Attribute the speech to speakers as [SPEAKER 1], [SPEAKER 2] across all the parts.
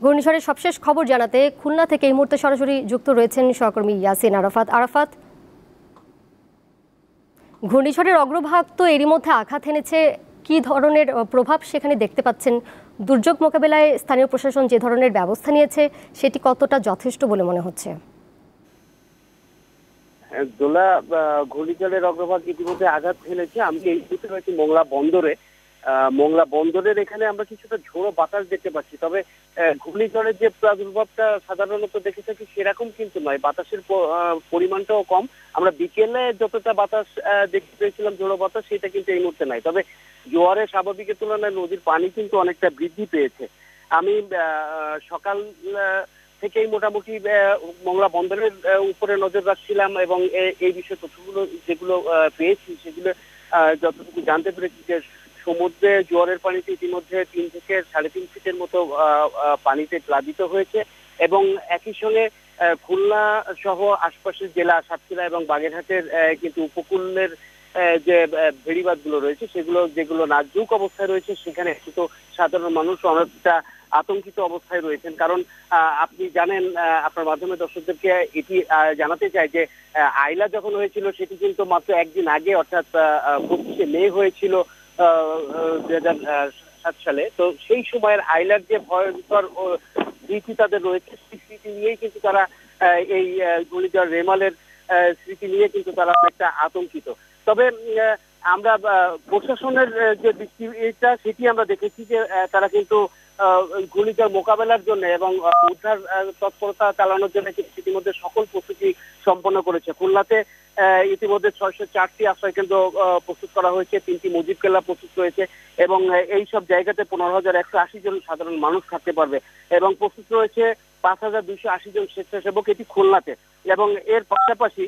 [SPEAKER 1] ঘূর্ণিঝড়ের সবশেষ খবর জানাতে খুলনা থেকে এই মুহূর্তে সরাসরি যুক্ত রয়েছেন সহকর্মী ইয়াসিন আরাফাত। আরাফাত, ঘূর্ণিঝড়ের অগ্রভাগ তো এরই মধ্যে আঘাত এনেছে, কি ধরনের প্রভাব সেখানে দেখতে পাচ্ছেন? দুর্যোগ মোকাবেলায় স্থানীয় প্রশাসন যে ধরনের ব্যবস্থা নিয়েছে সেটি কতটা যথেষ্ট বলে মনে হচ্ছে?
[SPEAKER 2] দোলা, ঘূর্ণিঝড়ের অগ্রভাগ ইতিমধ্যে আঘাত ফেলেছে। আমি এই মুহূর্তে রয়েছি মোংলা বন্দরে। মোংলা বন্দরের এখানে আমরা কিছুটা ঝোড়ো বাতাস দেখতে পাচ্ছি, তবে ঘূর্ণিঝড়ের যে প্রাদুর্ভাবটা সাধারণত দেখে থাকি সেরকম কিন্তু নয়। বাতাসের পরিমাণটাও কম। আমরা বিকেলে যতটা বাতাস দেখতে পেয়েছিলাম, ঝোড়ো বাতাস, সেটা কিন্তু এই মুহূর্তে নাই। তবে জোয়ারের স্বাভাবিকের তুলনায় নদীর পানি কিন্তু অনেকটা বৃদ্ধি পেয়েছে। আমি সকাল থেকেই মোটামুটি মোংলা বন্দরের উপরে নজর রাখছিলাম এবং এই বিষয়ে তথ্যগুলো যেগুলো পেয়েছি সেগুলো যতটুকু জানতে পেরেছি যে সমুদ্রে জোয়ারের পানিতে ইতিমধ্যে 3 থেকে 3.5 ফিটের মতো পানিতে প্লাবিত হয়েছে এবং একই সঙ্গে খুলনা সহ আশপাশের জেলা সাতক্ষীরা এবং বাগেরহাটের কিন্তু উপকূলের যে ভেড়িবাঁধগুলো রয়েছে সেগুলো যেগুলো নাজুক অবস্থায় রয়েছে সেখানে কিন্তু সাধারণ মানুষ অনেকটা আতঙ্কিত অবস্থায় রয়েছেন। কারণ আপনি জানেন, আপনার মাধ্যমে দর্শকদেরকে এটি জানাতে চাই যে আইলা যখন হয়েছিল সেটি কিন্তু মাত্র একদিন আগে, অর্থাৎ 25শে মে হয়েছিল 2007 সালে। তো সেই সময়ের আইলার যে ভয়ঙ্কর স্মৃতি তাদের রয়েছে, সেই স্মৃতি নিয়েই কিন্তু তারা এই ঘূর্ণিঝড় রেমালের স্মৃতি নিয়ে কিন্তু তারা একটা আতঙ্কিত। তবে আমরা প্রশাসনের যে দৃষ্টিটা সেটি আমরা দেখেছি যে তারা কিন্তু ঘূর্ণিঝড় মোকাবেলার জন্য এবং উদ্ধার তৎপরতা চালানোর জন্য ইতিমধ্যে সকল প্রস্তুতি সম্পন্ন করেছে। খুলনাতে ইতিমধ্যে 604টি আশ্রয় কেন্দ্র প্রস্তুত করা হয়েছে, 3টি মুজিব কেল্লা প্রস্তুত রয়েছে এবং এই সব জায়গাতে 15,180 জন সাধারণ মানুষ থাকতে পারবে এবং প্রস্তুত রয়েছে 5,280 জন স্বেচ্ছাসেবক, এটি খুলনাতে। এবং এর পাশাপাশি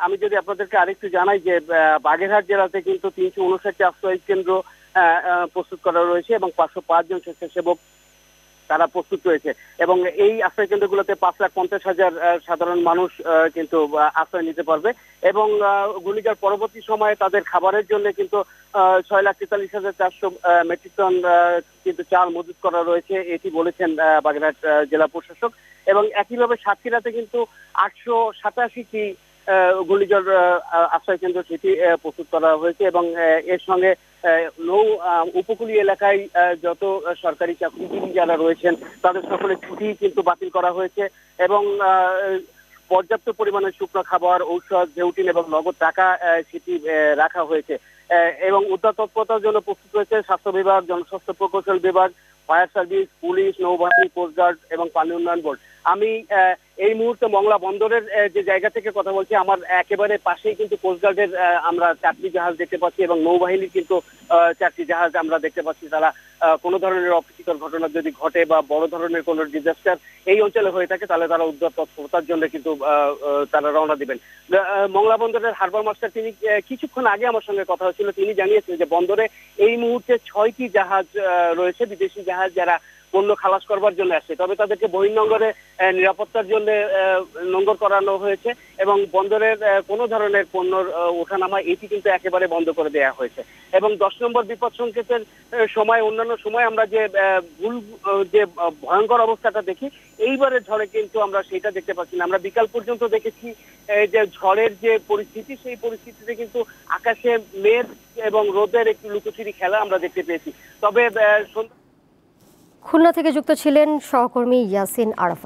[SPEAKER 2] আমি যদি আপনাদেরকে আরেকটু জানাই যে বাগেরহাট জেলাতে কিন্তু 359টি আশ্রয় কেন্দ্র প্রস্তুত করা রয়েছে এবং 505 জন স্বেচ্ছাসেবক তারা প্রস্তুত রয়েছে এবং এই আশ্রয় কেন্দ্রগুলোতে 5,50,000 সাধারণ মানুষ কিন্তু আশ্রয় নিতে পারবে এবং ঘূর্ণিঝড় পরবর্তী সময়ে তাদের খাবারের জন্য কিন্তু 6,43,400 মেট্রিক টন কিন্তু চাল মজুত করা রয়েছে, এটি বলেছেন বাগেরহাট জেলা প্রশাসক। এবং একইভাবে সাতক্ষীরাতে কিন্তু 887টি ঘূর্ণিঝড় আশ্রয় কেন্দ্র সেটি প্রস্তুত করা হয়েছে এবং এর সঙ্গে উপকূলীয় এলাকায় যত সরকারি চাকরিজীবী যারা রয়েছেন তাদের সকলের ছুটি কিন্তু বাতিল করা হয়েছে এবং পর্যাপ্ত পরিমাণে শুকনো খাবার, ঔষধ, জেউটিন এবং নগদ টাকা সেটি রাখা হয়েছে এবং উদ্ধার তৎপরতার জন্য প্রস্তুত রয়েছে স্বাস্থ্য বিভাগ, জনস্বাস্থ্য প্রকৌশল বিভাগ, ফায়ার সার্ভিস, পুলিশ, নৌবাহিনী, কোস্টগার্ড এবং পানি উন্নয়ন বোর্ড। আমি এই মুহূর্তে মংলা বন্দরের যে জায়গা থেকে কথা বলছি, আমার একেবারে পাশেই কিন্তু কোস্টগার্ডের আমরা 4টি জাহাজ দেখতে পাচ্ছি এবং নৌবাহিনীর কিন্তু 4টি জাহাজ আমরা দেখতে পাচ্ছি। তারা কোনো ধরনের অপ্রীতিকর ঘটনা যদি ঘটে বা বড় ধরনের কোনো ডিজাস্টার এই অঞ্চলে হয়ে থাকে তাহলে তারা উদ্ধার তৎপরতার জন্য কিন্তু তারা রওনা দিবেন। মংলা বন্দরের হারবার মাস্টার তিনি কিছুক্ষণ আগে আমার সঙ্গে কথা হচ্ছিল, তিনি জানিয়েছেন যে বন্দরে এই মুহূর্তে 6টি জাহাজ রয়েছে, বিদেশি জাহাজ, যারা পণ্য খালাস করবার জন্য আসছে। তবে তাদেরকে বহির্নোঙরে নিরাপত্তার জন্য নোঙর করানো হয়েছে এবং বন্দরের কোনো ধরনের পণ্যর ওঠানামা এটি কিন্তু একেবারে বন্ধ করে দেওয়া হয়েছে। এবং 10 নম্বর বিপদ সংকেতের সময়, অন্যান্য সময় আমরা যে যে ভয়ঙ্কর অবস্থাটা দেখি, এইবারের ঝড়ে কিন্তু আমরা সেটা দেখতে পাচ্ছি না। আমরা বিকাল পর্যন্ত দেখেছি যে ঝড়ের যে পরিস্থিতি, সেই পরিস্থিতিতে কিন্তু আকাশে মেঘ এবং রোদের একটু লুকোচুরি খেলা আমরা দেখতে পেয়েছি। তবে
[SPEAKER 1] খুলনা থেকে যুক্ত ছিলেন সহকর্মী ইয়াসিন আরাফাত।